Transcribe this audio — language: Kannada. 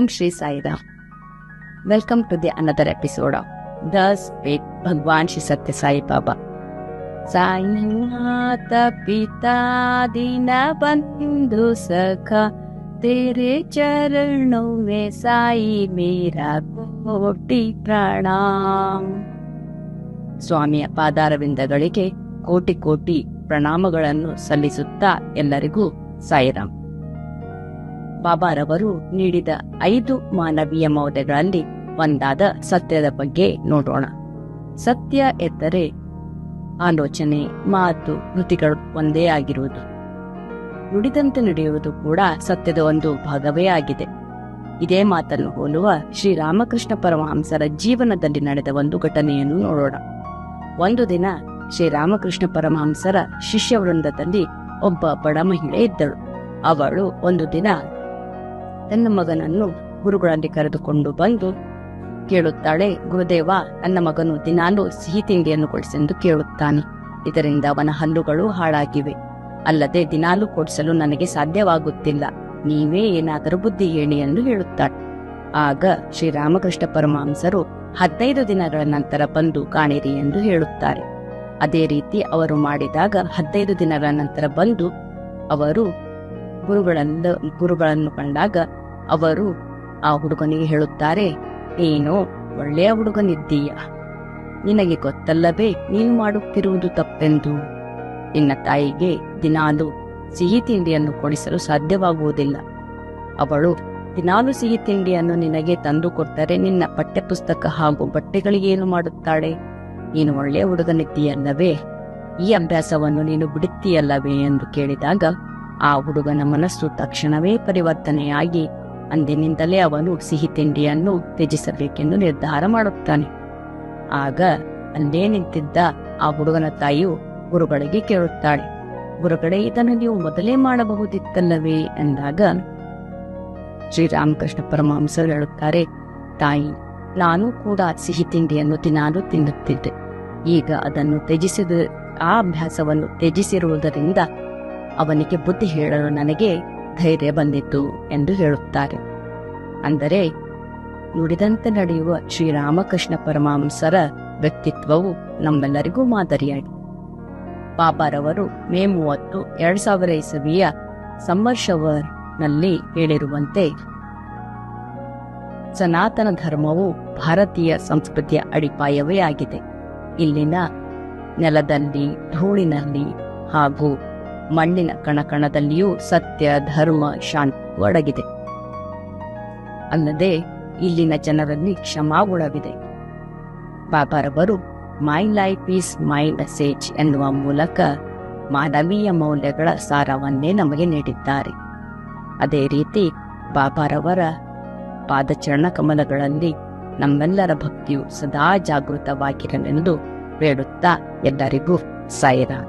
Shri Sai Ram. Welcome to the another episode of Thus Spake Bhagwan Shri Satya Sai Baba. Sai Mata Pita Dina Bandhu Sakha Tere Charanon Mein Sai Mera Koti Pranam. ಸ್ವಾಮಿಯ ಪಾದಾರವಿಂದಗಳಿಗೆ ಕೋಟಿ ಕೋಟಿ ಪ್ರಣಾಮಗಳನ್ನು ಸಲ್ಲಿಸುತ್ತಾ ಎಲ್ಲರಿಗೂ ಸಾಯಿರಾಮ್. ಬಾಬಾರವರು ನೀಡಿದ 5 ಮಾನವೀಯ ಮೌಲ್ಯಗಳಲ್ಲಿ ಒಂದಾದ ಸತ್ಯದ ಬಗ್ಗೆ ನೋಡೋಣ. ಸತ್ಯ ಎಂದರೆ ಆಲೋಚನೆ, ಮಾತು, ಕೃತಿಗಳು ಒಂದೇ ಆಗಿರುವುದು. ನುಡಿದಂತೆ ನಡೆಯುವುದು ಕೂಡ ಸತ್ಯದ ಒಂದು ಭಾಗವೇ ಆಗಿದೆ. ಇದೇ ಮಾತನ್ನು ಹೋಲುವ ಶ್ರೀರಾಮಕೃಷ್ಣ ಪರಮಹಂಸರ ಜೀವನದಲ್ಲಿ ನಡೆದ ಒಂದು ಘಟನೆಯನ್ನು ನೋಡೋಣ. ಒಂದು ದಿನ ಶ್ರೀರಾಮಕೃಷ್ಣ ಪರಮಹಂಸರ ಶಿಷ್ಯವೃಂದದಲ್ಲಿ ಒಬ್ಬ ಬಡ ಮಹಿಳೆ ಇದ್ದಳು. ಅವಳು ಒಂದು ದಿನ ತನ್ನ ಮಗನನ್ನು ಗುರುಗಳಲ್ಲಿ ಕರೆದುಕೊಂಡು ಬಂದು ಕೇಳುತ್ತಾಳೆ, ಗುರುದೇವ, ನನ್ನ ಮಗನು ದಿನಾಲೂ ಸಿಹಿ ತಿಂಡಿಯನ್ನು ಕೊಡಿಸೆಂದು ಕೇಳುತ್ತಾನೆ. ಇದರಿಂದ ಅವನ ಹಲ್ಲುಗಳು ಹಾಳಾಗಿವೆ. ಅಲ್ಲದೆ ದಿನಾಲೂ ಕೊಡಿಸಲು ನನಗೆ ಸಾಧ್ಯವಾಗುತ್ತಿಲ್ಲ. ನೀವೇ ಏನಾದರೂ ಬುದ್ಧಿ ಹೇಳಿ ಎಂದು ಹೇಳುತ್ತಾಳೆ. ಆಗ ಶ್ರೀರಾಮಕೃಷ್ಣ ಪರಮಹಂಸರು 15 ದಿನಗಳ ನಂತರ ಬಂದು ಕಾಣಿರಿ ಎಂದು ಹೇಳುತ್ತಾರೆ. ಅದೇ ರೀತಿ ಅವರು ಮಾಡಿದಾಗ 15 ದಿನಗಳ ನಂತರ ಬಂದು ಅವರು ಗುರುಗಳನ್ನು ಕಂಡಾಗ ಅವರು ಆ ಹುಡುಗನಿಗೆ ಹೇಳುತ್ತಾರೆ, ನೀನು ಒಳ್ಳೆಯ ಹುಡುಗನಿದ್ದೀಯ, ನಿನಗೆ ಗೊತ್ತಲ್ಲವೇ ನೀನು ಮಾಡುತ್ತಿರುವುದು ತಪ್ಪೆಂದು. ನಿನ್ನ ತಾಯಿಗೆ ದಿನಾಲು ಸಿಹಿ ತಿಂಡಿಯನ್ನು ಕೊಡಿಸಲು ಸಾಧ್ಯವಾಗುವುದಿಲ್ಲ. ಅವಳು ದಿನಾಲು ಸಿಹಿ ತಿಂಡಿಯನ್ನು ನಿನಗೆ ತಂದು ಕೊಟ್ಟರೆ ನಿನ್ನ ಪಠ್ಯಪುಸ್ತಕ ಹಾಗೂ ಬಟ್ಟೆಗಳಿಗೇನು ಮಾಡುತ್ತಾಳೆ? ನೀನು ಒಳ್ಳೆಯ ಹುಡುಗನಿದ್ದೀಯಲ್ಲವೇ? ಈ ಅಭ್ಯಾಸವನ್ನು ನೀನು ಬಿಡುತ್ತೀಯಲ್ಲವೇ ಎಂದು ಕೇಳಿದಾಗ ಆ ಹುಡುಗನ ಮನಸ್ಸು ತಕ್ಷಣವೇ ಪರಿವರ್ತನೆಯಾಗಿ ಅಂದಿನಿಂದಲೇ ಅವನು ಸಿಹಿ ತಿಂಡಿಯನ್ನು ತ್ಯಜಿಸಬೇಕೆಂದು ನಿರ್ಧಾರ ಮಾಡುತ್ತಾನೆ. ಆಗ ಅಲ್ಲೇ ನಿಂತಿದ್ದ ಆ ಹುಡುಗನ ತಾಯಿಯು ಗುರುಗಳಿಗೆ ಕೇಳುತ್ತಾಳೆ, ಗುರುಗಳೇ, ಇದನ್ನು ನೀವು ಮೊದಲೇ ಮಾಡಬಹುದಿತ್ತಲ್ಲವೇ ಎಂದಾಗ ಶ್ರೀರಾಮಕೃಷ್ಣ ಪರಮಹಂಸರು ಹೇಳುತ್ತಾರೆ, ತಾಯಿ, ನಾನು ಕೂಡ ಸಿಹಿ ತಿಂಡಿಯನ್ನು ದಿನಾಲೂ ತಿನ್ನುತ್ತಿದ್ದೆ. ಈಗ ಅದನ್ನು ತ್ಯಜಿಸಿದ ಆ ಅಭ್ಯಾಸವನ್ನು ತ್ಯಜಿಸಿರುವುದರಿಂದ ಅವನಿಗೆ ಬುದ್ಧಿ ಹೇಳಲು ನನಗೆ ಧೈರ್ಯ ಬಂದಿತು ಎಂದು ಹೇಳುತ್ತಾರೆ. ಅಂದರೆ ನುಡಿದಂತೆ ನಡೆಯುವ ಶ್ರೀರಾಮಕೃಷ್ಣ ಪರಮಹಂಸರ ವ್ಯಕ್ತಿತ್ವವು ನಮ್ಮೆಲ್ಲರಿಗೂ ಮಾದರಿಯಾಗಿದೆ. ಬಾಬಾರವರು ಮೇ 30, 2000 ಇಸವಿಯ ಸಮ್ಮರ್ ನಲ್ಲಿ ಹೇಳಿರುವಂತೆ, ಸನಾತನ ಧರ್ಮವು ಭಾರತೀಯ ಸಂಸ್ಕೃತಿಯ ಅಡಿಪಾಯವೇ ಆಗಿದೆ. ಇಲ್ಲಿನ ನೆಲದಲ್ಲಿ, ಧೂಳಿನಲ್ಲಿ ಹಾಗೂ ಮಣ್ಣಿನ ಕಣಕಣದಲ್ಲಿಯೂ ಸತ್ಯ, ಧರ್ಮ, ಶಾಂತಿ ಒಡಗಿದೆ. ಅಲ್ಲದೆ ಇಲ್ಲಿನ ಜನರಲ್ಲಿ ಕ್ಷಮಾಗುಣವಿದೆ. ಬಾಬಾರವರು my life is my message ಎನ್ನುವ ಮೂಲಕ ಮಾನವೀಯ ಮೌಲ್ಯಗಳ ಸಾರವನ್ನೇ ನಮಗೆ ನೀಡಿದ್ದಾರೆ. ಅದೇ ರೀತಿ ಬಾಬಾರವರ ಪಾದಚರಣ ಕಮಲಗಳಲ್ಲಿ ನಮ್ಮೆಲ್ಲರ ಭಕ್ತಿಯು ಸದಾ ಜಾಗೃತವಾಗಿರಲೆಂದು ಬೇಡುತ್ತಾ ಎಲ್ಲರಿಗೂ ಸಾಯಿರಾಮ್.